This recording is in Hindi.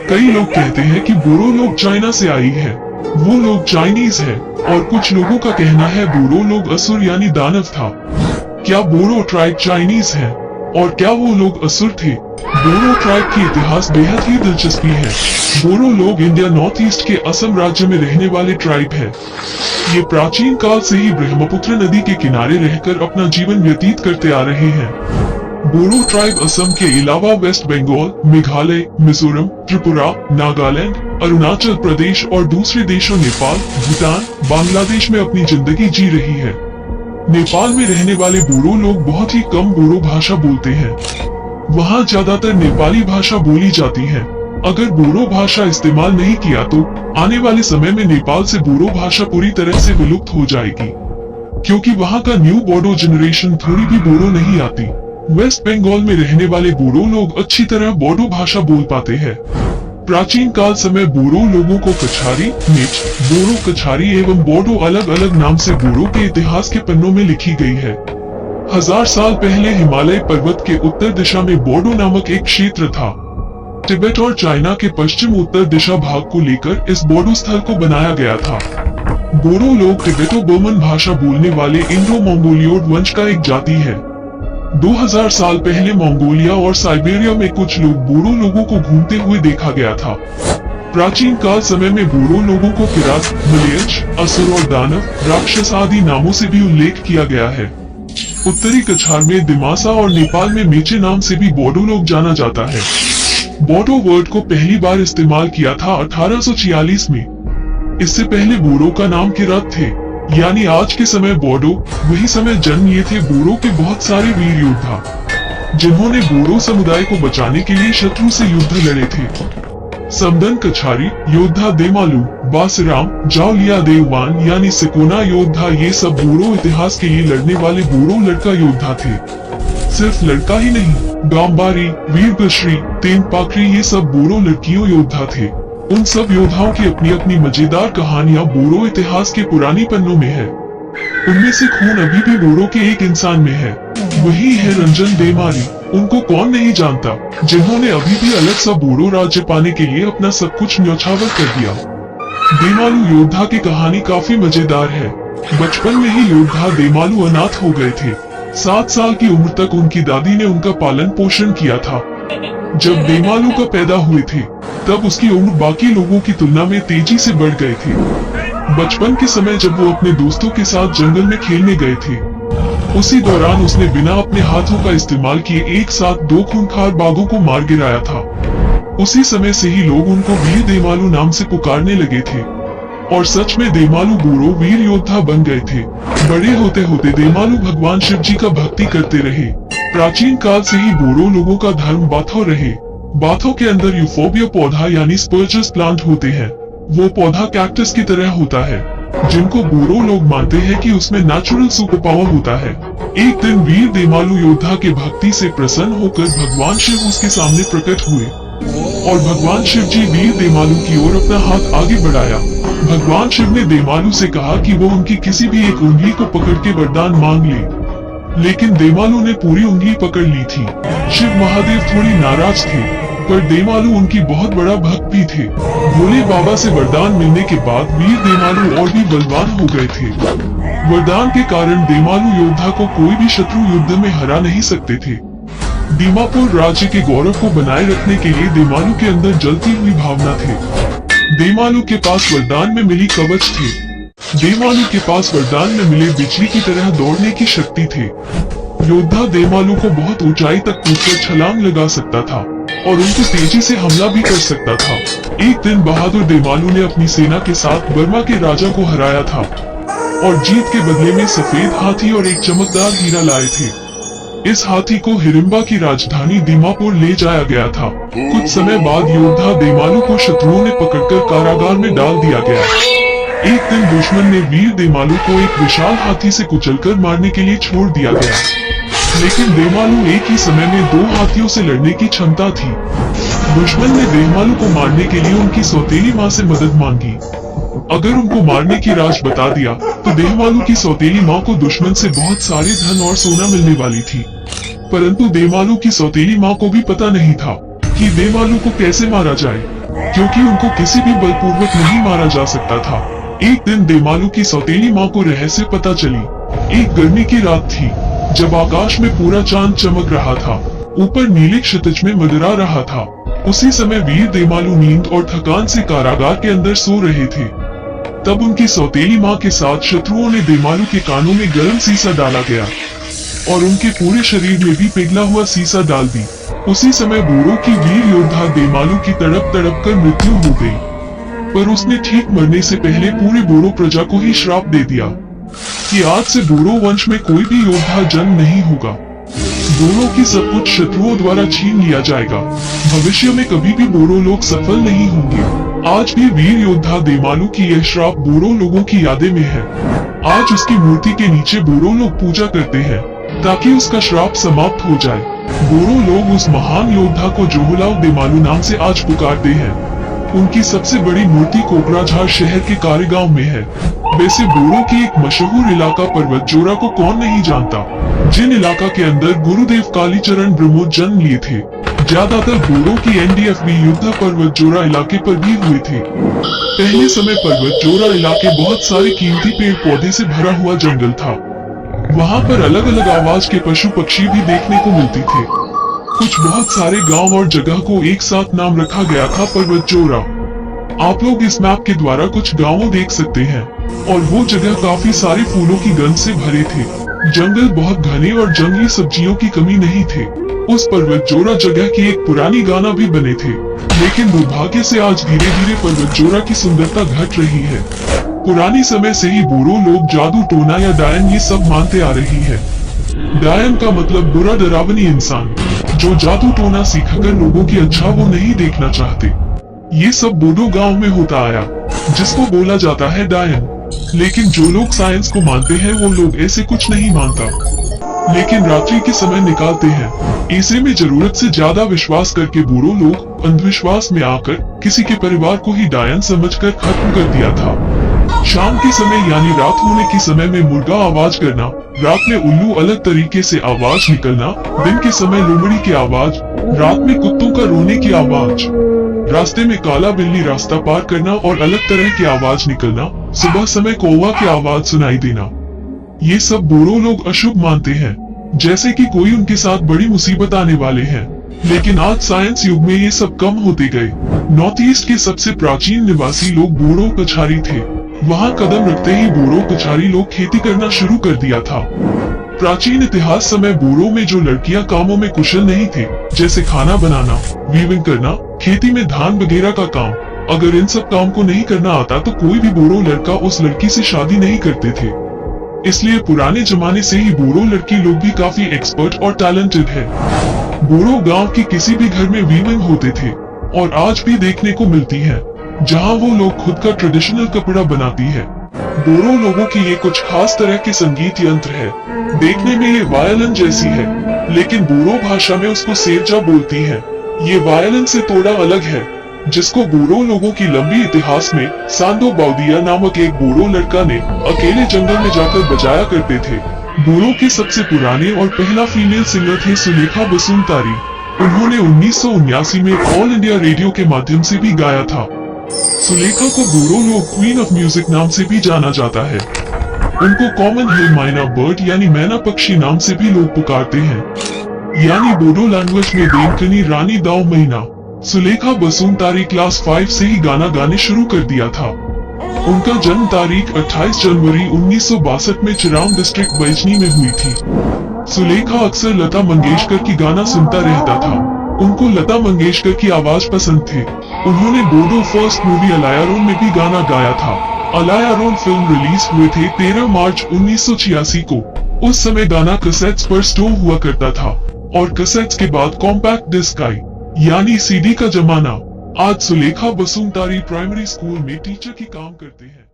कई लोग कहते हैं कि बोरो लोग चाइना से आई है, वो लोग चाइनीज है, और कुछ लोगों का कहना है बोरो लोग असुर यानी दानव था। क्या बोरो ट्राइब चाइनीज है और क्या वो लोग असुर थे? बोरो ट्राइब की इतिहास बेहद ही दिलचस्पी है। बोरो लोग इंडिया नॉर्थ ईस्ट के असम राज्य में रहने वाले ट्राइब है। ये प्राचीन काल से ही ब्रह्मपुत्र नदी के किनारे रहकर अपना जीवन व्यतीत करते आ रहे हैं। बोरो ट्राइब असम के अलावा वेस्ट बंगाल, मेघालय, मिजोरम, त्रिपुरा, नागालैंड, अरुणाचल प्रदेश और दूसरे देशों नेपाल, भूटान, बांग्लादेश में अपनी जिंदगी जी रही है। नेपाल में रहने वाले बोरो लोग बहुत ही कम बोरो भाषा बोलते हैं। वहाँ ज्यादातर नेपाली भाषा बोली जाती है। अगर बोरो भाषा इस्तेमाल नहीं किया तो आने वाले समय में नेपाल से बोरो भाषा पूरी तरह से विलुप्त हो जाएगी, क्योंकि वहाँ का न्यू बोडो जनरेशन थोड़ी भी बोरो नहीं आती। वेस्ट बंगाल में रहने वाले बोरो लोग अच्छी तरह बोडो भाषा बोल पाते हैं। प्राचीन काल समय बोरो लोगों को कछारी, मिच, बोरो कछारी एवं बोडो अलग अलग नाम से बोरो के इतिहास के पन्नों में लिखी गई है। 1000 साल पहले हिमालय पर्वत के उत्तर दिशा में बोडो नामक एक क्षेत्र था। तिब्बत और चाइना के पश्चिम उत्तर दिशा भाग को लेकर इस बोडो स्थल को बनाया गया था। बोरो लोग तिब्बतो बर्मन भाषा बोलने वाले इंडो मंगोलियोड वंश का एक जाति है। 2000 साल पहले मंगोलिया और साइबेरिया में कुछ लोग बोरो लोगों को घूमते हुए देखा गया था। प्राचीन काल समय में बोरो लोगों को किरात, मलेच्छ, असुर और दानव, राक्षस आदि नामों से भी उल्लेख किया गया है। उत्तरी कछार में दिमासा और नेपाल में मेचे नाम से भी बोडो लोग जाना जाता है। बोडो वर्ड को पहली बार इस्तेमाल किया था 1846 में। इससे पहले बोरो का नाम किरात थे, यानी आज के समय बोडो। वही समय जन्म लिए थे बोरो के बहुत सारे वीर योद्धा, जिन्होंने बोरो समुदाय को बचाने के लिए शत्रु से युद्ध लड़े थे। समदन कछारी योद्धा देमालू, बासराम, जावलिया देववान यानी सिकोना योद्धा, ये सब बोरो इतिहास के लिए लड़ने वाले बोरो लड़का योद्धा थे। सिर्फ लड़का ही नहीं, गांबारी, वीरगश्री, तेनपाकरी, ये सब बोरो लड़कियों योद्धा थे। उन सब योद्धाओं की अपनी अपनी मजेदार कहानियां बोरो इतिहास के पुरानी पन्नों में है। उनमें से खून अभी भी बोरो के एक इंसान में है, वही है रंजन देमारी। उनको कौन नहीं जानता, जिन्होंने अभी भी अलग सा बोरो राज्य पाने के लिए अपना सब कुछ न्यौछावर कर दिया। देमालू योद्धा की कहानी काफी मजेदार है। बचपन में ही योद्धा देमालू अनाथ हो गए थे। 7 साल की उम्र तक उनकी दादी ने उनका पालन पोषण किया था। जब देमालू का पैदा हुए थे, तब उसकी उम्र बाकी लोगों की तुलना में तेजी से बढ़ गए थे। बचपन के समय जब वो अपने दोस्तों के साथ जंगल में खेलने गए थे, उसी दौरान उसने बिना अपने हाथों का इस्तेमाल किए एक साथ 2 खूंखार बाघों को मार गिराया था। उसी समय से ही लोग उनको वीर देमालू नाम से पुकारने लगे थे, और सच में देमालू बोरो वीर योद्धा बन गए थे। बड़े होते होते देमालू भगवान शिव जी का भक्ति करते रहे। प्राचीन काल से ही बोरो लोगों का धर्म बाथो रहे। बाथो के अंदर यूफोबिया पौधा यानी स्पर्जस प्लांट होते हैं। वो पौधा कैक्टस की तरह होता है, जिनको बोरो लोग मानते हैं कि उसमें नेचुरल सुपर पावर होता है। एक दिन वीर देमालू योद्धा के भक्ति से प्रसन्न होकर भगवान शिव उसके सामने प्रकट हुए, और भगवान शिव जी वीर देमालू की ओर अपना हाथ आगे बढ़ाया। भगवान शिव ने देमालू से कहा कि वो उनकी किसी भी एक उंगली को पकड़ के वरदान मांग ले, लेकिन देमालू ने पूरी उंगली पकड़ ली थी। शिव महादेव थोड़ी नाराज थे, पर देमालू उनकी बहुत बड़ा भक्त भी थे। भोले बाबा से वरदान मिलने के बाद वीर देमालू और भी बलवान हो गए थे। वरदान के कारण देमालू योद्धा को कोई भी शत्रु युद्ध में हरा नहीं सकते थे। दीमापुर राज्य के गौरव को बनाए रखने के लिए देमालू के अंदर जलती हुई भावना थे। देमालू के पास वरदान में मिली कवच थे। देमालू के पास वरदान में मिले बिजली की तरह दौड़ने की शक्ति थे। योद्धा देमालू को बहुत ऊंचाई तक कूदकर छलांग लगा सकता था और उनको तेजी से हमला भी कर सकता था। एक दिन बहादुर देमालू ने अपनी सेना के साथ बर्मा के राजा को हराया था, और जीत के बदले में सफेद हाथी और एक चमकदार हीरा लाए थे। इस हाथी को हिडिंबा की राजधानी दीमापुर ले जाया गया था। कुछ समय बाद योद्धा देमालू को शत्रुओं ने पकड़कर कारागार में डाल दिया गया। एक दिन दुश्मन ने वीर देमालू को एक विशाल हाथी से कुचलकर मारने के लिए छोड़ दिया गया, लेकिन देमालू एक ही समय में 2 हाथियों से लड़ने की क्षमता थी। दुश्मन ने देमालू को मारने के लिए उनकी सौतेली माँ से मदद मांगी। अगर उनको मारने की राज बता दिया तो देमालू की सौतेली माँ को दुश्मन से बहुत सारे धन और सोना मिलने वाली थी। परंतु देमालू की सौतेली माँ को भी पता नहीं था कि देमालू को कैसे मारा जाए। क्योंकि उनको किसी भी बलपूर्वक नहीं मारा जा सकता था। एक दिन देमालू की सौतेली माँ को रहस्य पता चली। एक गर्मी की रात थी जब आकाश में पूरा चांद चमक रहा था, ऊपर नीले क्षितिज में मंडरा रहा था। उसी समय वीर देमालू नींद और थकान से कारागार के अंदर सो रहे थे। तब उनकी सौतेली माँ के साथ शत्रुओं ने देमालू के कानों में गर्म सीसा डाला गया और उनके पूरे शरीर में भी पिघला हुआ सीसा डाल दी। उसी समय बोरो की वीर योद्धा देमालू की तड़प तड़प कर मृत्यु हो गई, पर उसने ठीक मरने से पहले पूरे बोरो प्रजा को ही श्राप दे दिया कि आज से बोरो वंश में कोई भी योद्धा जन्म नहीं होगा। बोरो की सब कुछ शत्रुओं द्वारा छीन लिया जाएगा। भविष्य में कभी भी बोरो लोग सफल नहीं होंगे। आज भी वीर योद्धा देमालू की यह श्राप बोरो लोगों की यादें में है। आज उसकी मूर्ति के नीचे बोरो लोग पूजा करते हैं ताकि उसका श्राप समाप्त हो जाए। बोरो लोग उस महान योद्धा को जोहुलाओ देमालू नाम से आज पुकारते हैं। उनकी सबसे बड़ी मूर्ति कोकराझार शहर के कारेगांव में है। वैसे बोरो की एक मशहूर इलाका पर्वत जोरा को कौन नहीं जानता, जिन इलाका के अंदर गुरुदेव कालीचरण ब्रह्मो जन्म लिए थे। ज्यादातर बोरो की एनडीएफबी युद्ध पर्वत जोरा इलाके पर भी हुए थे। पहले समय पर्वत जोरा इलाके बहुत सारे कीमती पेड़ पौधे से भरा हुआ जंगल था। वहाँ पर अलग अलग आवाज के पशु पक्षी भी देखने को मिलते थे। कुछ बहुत सारे गांव और जगह को एक साथ नाम रखा गया था पर्वत जोरा। आप लोग इस मैप के द्वारा कुछ गांवों देख सकते हैं और वो जगह काफी सारे फूलों की गंध से भरे थे। जंगल बहुत घने और जंगली सब्जियों की कमी नहीं थे। उस पर्वत जोरा जगह की एक पुरानी गाना भी बने थे, लेकिन दुर्भाग्य से आज धीरे धीरे पर्वत जोरा की सुंदरता घट रही है। पुरानी समय से ही बोरो लोग जादू टोना या डायन ये सब मानते आ रही है। डायन का मतलब बुरा डरावनी इंसान जो जादू टोना सीखकर लोगों की अच्छा वो नहीं देखना चाहते। ये सब बोडो गांव में होता आया जिसको बोला जाता है डायन। लेकिन जो लोग साइंस को मानते हैं वो लोग ऐसे कुछ नहीं मानता, लेकिन रात्रि के समय निकालते हैं। ऐसे में जरूरत से ज्यादा विश्वास करके बोरो लोग अंधविश्वास में आकर किसी के परिवार को ही डायन समझकर खत्म कर दिया था। शाम के समय यानी रात होने के समय में मुर्गा आवाज करना, रात में उल्लू अलग तरीके से आवाज निकलना, दिन के समय लोमड़ी की आवाज, रात में कुत्तों का रोने की आवाज, रास्ते में काला बिल्ली रास्ता पार करना और अलग तरह की आवाज निकलना, सुबह समय कौवा की आवाज सुनाई देना। ये सब बोरो लोग अशुभ मानते हैं, जैसे कि कोई उनके साथ बड़ी मुसीबत आने वाले हैं। लेकिन आज साइंस युग में ये सब कम होते गए। नॉर्थ ईस्ट के सबसे प्राचीन निवासी लोग बोरो कछारी थे। वहाँ कदम रखते ही बोरो कछारी लोग खेती करना शुरू कर दिया था। प्राचीन इतिहास समय बोरो में जो लड़कियां कामों में कुशल नहीं थे, जैसे खाना बनाना, वीविंग करना, खेती में धान वगैरह का काम, अगर इन सब काम को नहीं करना आता तो कोई भी बोरो लड़का उस लड़की से शादी नहीं करते थे। इसलिए पुराने जमाने से ही बोरो लड़की लोग भी काफी एक्सपर्ट और टैलेंटेड है। बोरो गांव के किसी भी घर में वीविंग होते थे और आज भी देखने को मिलती है, जहां वो लोग खुद का ट्रेडिशनल कपड़ा बनाती है। बोरो लोगों की ये कुछ खास तरह के संगीत यंत्र है। देखने में ये वायलिन जैसी है, लेकिन बोरो भाषा में उसको सेरजा बोलती है। ये वायलिन से थोड़ा अलग है, जिसको बोरो लोगों की लंबी इतिहास में सांदो बाउदिया नामक एक बोरो लड़का ने अकेले जंगल में जाकर बजाया करते थे। बोरो के सबसे पुराने और पहला फीमेल सिंगर थे सुलेखा बसुमतारी। उन्होंने 1979 में ऑल इंडिया रेडियो के माध्यम से भी गाया था। सुलेखा को बोरो लोग क्वीन ऑफ म्यूजिक नाम से भी जाना जाता है। उनको कॉमन हिल माइना बर्ड यानी मैना पक्षी नाम से भी लोग पुकारते हैं, यानी बोडो लैंग्वेज में देवकनी रानी दाव महीना। सुलेखा बसुमतारी क्लास 5 से ही गाना गाने शुरू कर दिया था। उनका जन्म तारीख 28 जनवरी 1962 में चिरांग डिस्ट्रिक्ट बैजनी में हुई थी। सुलेखा अक्सर लता मंगेशकर की गाना सुनता रहता था। उनको लता मंगेशकर की आवाज पसंद थी। उन्होंने बोडो फर्स्ट मूवी अलायारोन में भी गाना गाया था। अलायारोन फिल्म रिलीज हुए थे 13 मार्च 1986 को। उस समय गाना कैसेट्स पर स्टोर हुआ करता था और कैसेट्स के बाद कॉम्पैक्ट डिस्क आई, यानी सीडी का जमाना। आज सुलेखा बसुमतारी प्राइमरी स्कूल में टीचर की काम करते हैं।